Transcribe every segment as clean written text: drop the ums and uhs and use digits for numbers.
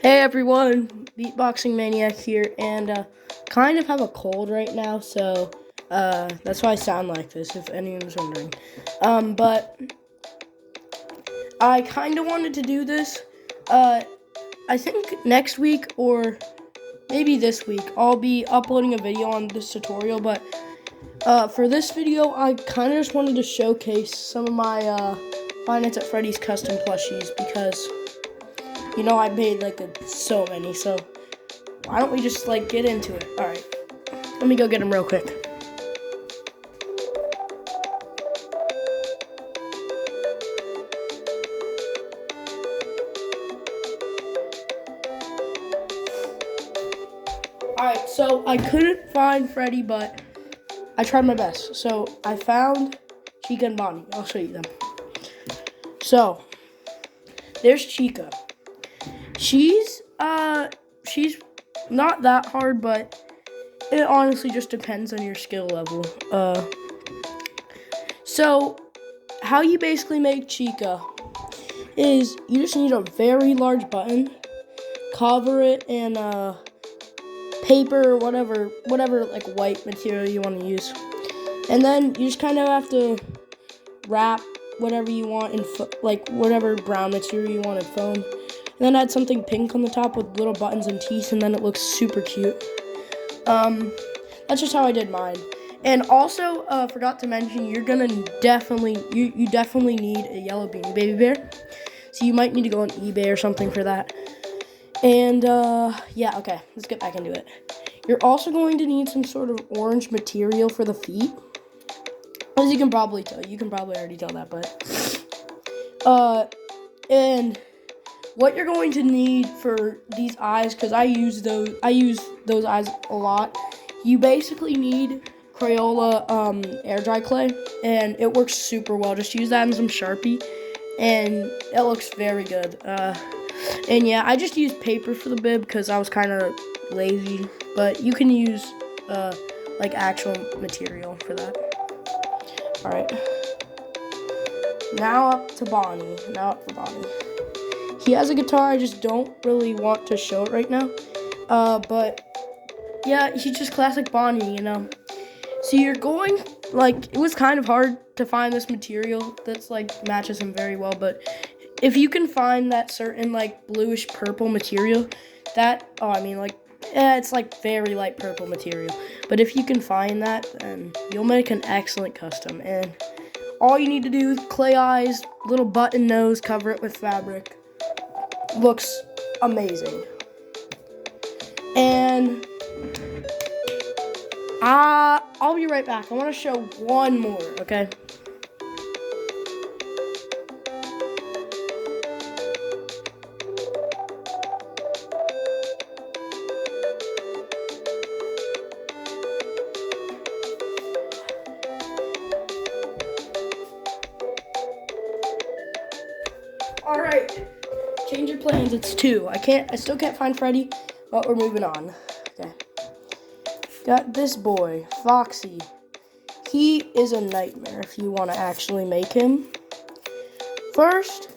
Hey everyone, Beatboxing Maniac here, and kind of have a cold right now, so that's why I sound like this, if anyone's wondering. But I kind of wanted to do this. I think next week or maybe this week, I'll be uploading a video on this tutorial, but for this video, I kind of just wanted to showcase some of my Five Nights at Freddy's custom plushies because I made so many, so why don't we just get into it? All right, let me go get them real quick. All right, so I couldn't find Freddy, but I tried my best. So I found Chica and Bonnie. I'll show you them. So there's Chica. She's not that hard, but it honestly just depends on your skill level. So how you basically make Chica is you just need a very large button, cover it in paper or whatever like white material you want to use, and then you just kind of have to wrap whatever you want in whatever brown material you want in foam, and then add something pink on the top with little buttons and teeth, and then it looks super cute. That's just how I did mine. And also, forgot to mention, you're gonna definitely need a yellow Beanie Baby Bear. So you might need to go on eBay or something for that. And yeah, okay, let's get back into it. You're also going to need some sort of orange material for the feet. As you can probably tell, you can probably already tell that, but and what you're going to need for these eyes, because I use those eyes a lot. You basically need Crayola air dry clay, and it works super well. Just use that and some Sharpie, and it looks very good. And yeah, I just used paper for the bib because I was kind of lazy, but you can use actual material for that. All right. Now up for Bonnie. He has a guitar. I just don't really want to show it right now. But yeah, he's just classic Bonnie, So you're going, it was kind of hard to find this material that's matches him very well, but if you can find that certain bluish purple material, it's very light purple material. But if you can find that, then you'll make an excellent custom. And all you need to do is clay eyes, little button nose, cover it with fabric. Looks amazing. And I'll be right back. I want to show one more, okay? All right, change your plans. It's 2. I still can't find Freddy, but we're moving on. Okay. Got this boy, Foxy. He is a nightmare if you want to actually make him. First,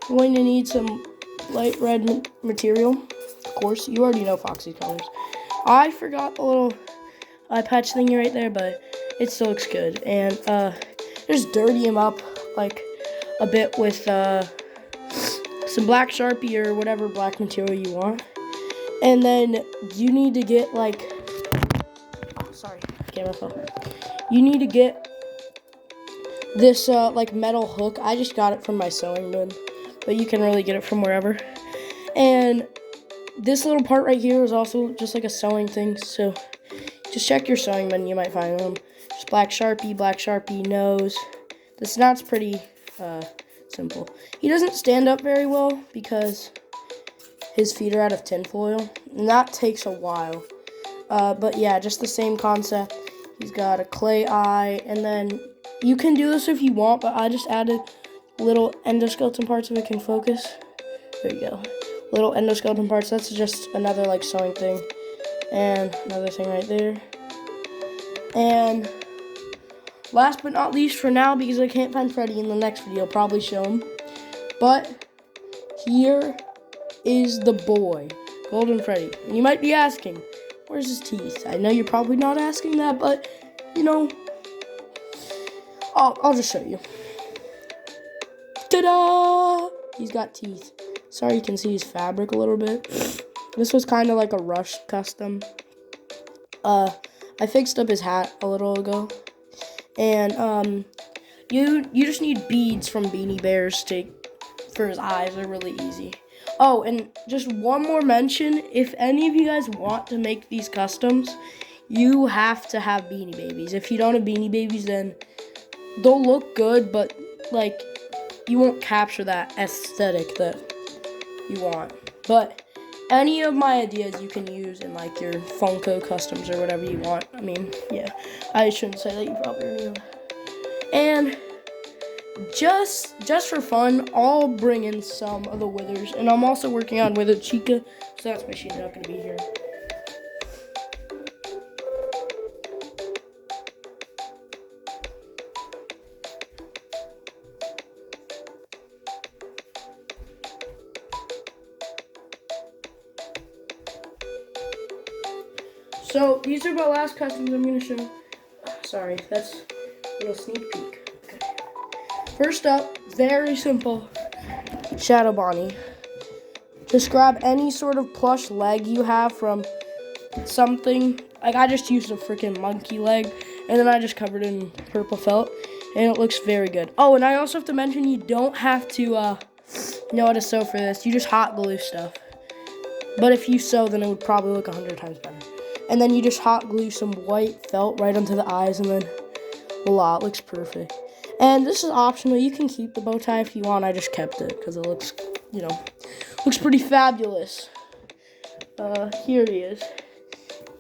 you're going to need some light red material. Of course, you already know Foxy's colors. I forgot the little eye patch thingy right there, but it still looks good. And just dirty him up a bit with some black Sharpie or whatever black material you want. And then you need to get camera phone. You need to get this metal hook. I just got it from my sewing bin, but you can really get it from wherever. And this little part right here is also just a sewing thing, so just check your sewing bin, you might find them. Just black Sharpie nose. The snot's pretty simple. He doesn't stand up very well because his feet are out of tinfoil, and that takes a while. But yeah, just the same concept. He's got a clay eye, and then you can do this if you want, but I just added little endoskeleton parts so it can focus. There you go. Little endoskeleton parts. That's just another sewing thing. And another thing right there. And last but not least for now, because I can't find Freddy in the next video, I'll probably show him. But here is the boy, Golden Freddy. And you might be asking, where's his teeth? I know you're probably not asking that, but, you know, I'll just show you. Ta-da! He's got teeth. Sorry you can see his fabric a little bit. This was kind of like a rushed custom. I fixed up his hat a little ago. And, you just need beads from Beanie Bears for his eyes. They're really easy. Oh, and just one more mention. If any of you guys want to make these customs, you have to have Beanie Babies. If you don't have Beanie Babies, then they'll look good, but, like, you won't capture that aesthetic that you want. But any of my ideas you can use in, like, your Funko customs or whatever you want. I mean, yeah, I shouldn't say that, you probably already know. And just for fun, I'll bring in some of the Withers, and I'm also working on Withered Chica, so that's why she's not going to be here. So these are my last customs I'm going to show. Sorry, that's a little sneak peek. Okay. First up, very simple, Shadow Bonnie. Just grab any sort of plush leg you have from something. Like, I just used a freaking monkey leg, and then I just covered it in purple felt, and it looks very good. Oh, and I also have to mention, you don't have to know how to sew for this. You just hot glue stuff. But if you sew, then it would probably look 100 times better. And then you just hot glue some white felt right onto the eyes, and then voila, it looks perfect. And this is optional. You can keep the bow tie if you want. I just kept it because it looks, looks pretty fabulous. Here he is.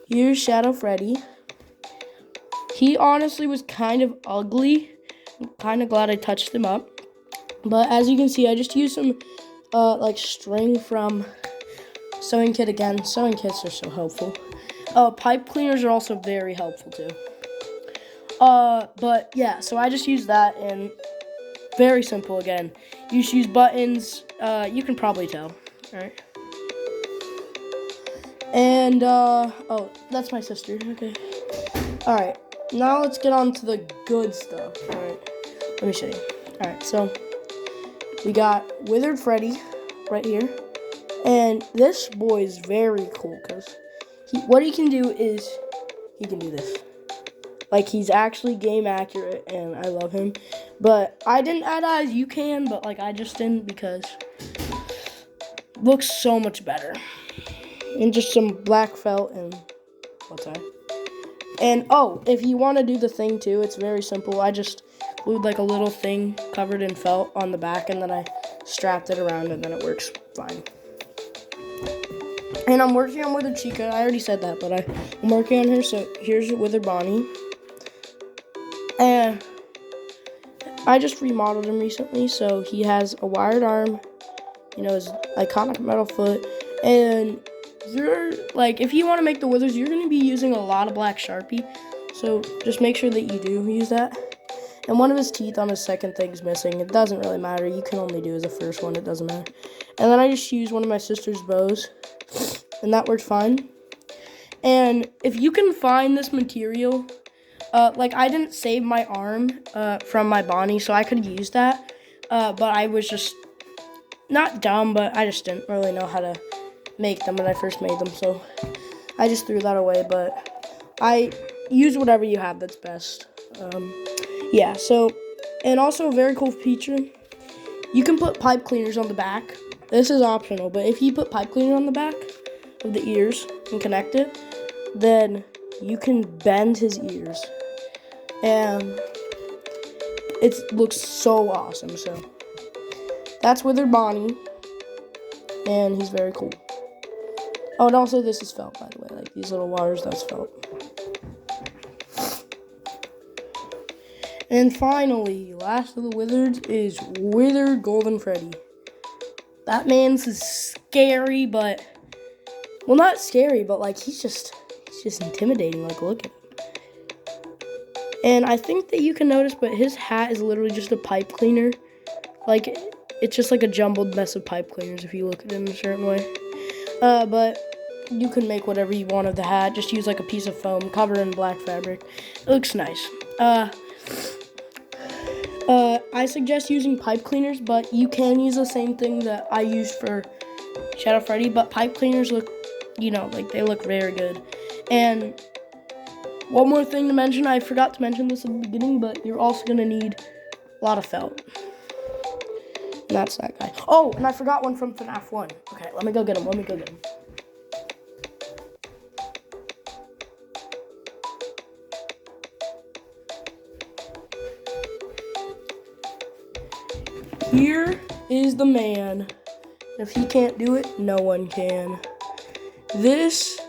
Here's Shadow Freddy. He honestly was kind of ugly. I'm kind of glad I touched him up. But as you can see, I just used some string from Sewing Kit again. Sewing kits are so helpful. Pipe cleaners are also very helpful too. But yeah, so I just used that, and very simple again. You just use buttons, you can probably tell, alright? And, oh, that's my sister, okay. Alright, now let's get on to the good stuff, alright? Let me show you. Alright, so, we got Withered Freddy right here, and this boy is very cool, because what he can do is, he can do this. Like, he's actually game accurate, and I love him. But I didn't add eyes. You can, but, I just didn't because it looks so much better. And just some black felt and what's that? And, oh, if you want to do the thing, too, it's very simple. I just glued, a little thing covered in felt on the back, and then I strapped it around, and then it works fine. And I'm working on Withered Chica. I already said that, but I'm working on her. So here's Withered Bonnie. And I just remodeled him recently. So he has a wired arm, his iconic metal foot. And if you want to make the Withers, you're going to be using a lot of black Sharpie. So just make sure that you do use that. And one of his teeth on his second thing's missing. It doesn't really matter. You can only do as the first one. It doesn't matter. And then I just used one of my sister's bows. And that worked fine. And if you can find this material, I didn't save my arm from my Bonnie, so I could use that. But I was just not dumb, but I just didn't really know how to make them when I first made them. So I just threw that away. But I use whatever you have that's best. Yeah, so, and also a very cool feature, you can put pipe cleaners on the back. This is optional, but if you put pipe cleaner on the back of the ears and connect it, then you can bend his ears. And it looks so awesome. So that's Withered Bonnie, and he's very cool. Oh, and also this is felt, by the way. These little wires, that's felt. And finally, last of the Withers is Withered Golden Freddy. That man's is scary, but, well, not scary, but he's just intimidating. Look at him. And I think that you can notice, but his hat is literally just a pipe cleaner. it's just like a jumbled mess of pipe cleaners if you look at it in a certain way. But you can make whatever you want of the hat. Just use like a piece of foam, cover in black fabric. It looks nice. I suggest using pipe cleaners, but you can use the same thing that I used for Shadow Freddy, but pipe cleaners look, like they look very good. And one more thing to mention, I forgot to mention this at the beginning, but you're also gonna need a lot of felt. And that's that guy. Oh, and I forgot one from FNAF 1. Okay, let me go get him. Here is the man. If he can't do it, no one can. This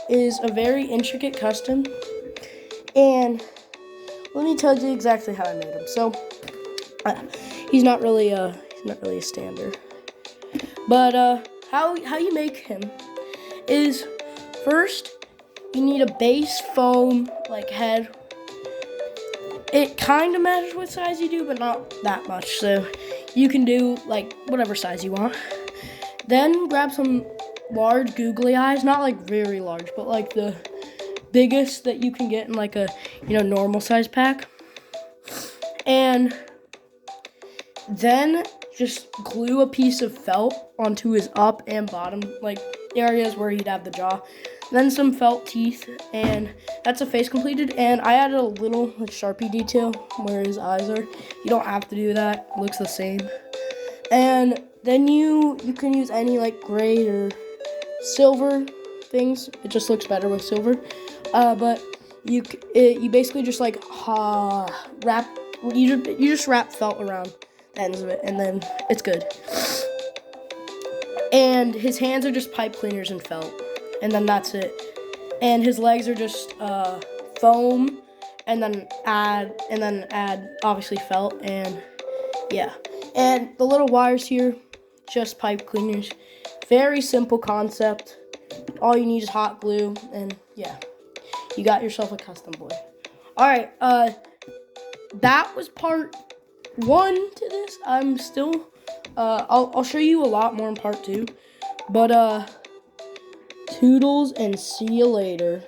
is a very intricate custom, and let me tell you exactly how I made him. So, he's not really a stander, but how you make him is first you need a base foam like head. It kind of matters what size you do, but not that much. So you can do like whatever size you want. Then grab some large googly eyes, not like very large, but like the biggest that you can get in like a normal size pack. And then just glue a piece of felt onto his up and bottom like areas where he'd have the jaw. Then some felt teeth, and that's a face completed. And I added a little like Sharpie detail where his eyes are. You don't have to do that. It looks the same. And then you can use any like gray or silver things. It just looks better with silver. But you basically just like wrap. You just wrap felt around the ends of it, and then it's good. And his hands are just pipe cleaners and felt. And then that's it. And his legs are just foam, and then add obviously felt, and yeah. And the little wires here, just pipe cleaners. Very simple concept. All you need is hot glue, and yeah, you got yourself a custom boy. All right, that was part 1 to this. I'm still, I'll show you a lot more in part 2, but toodles and see you later.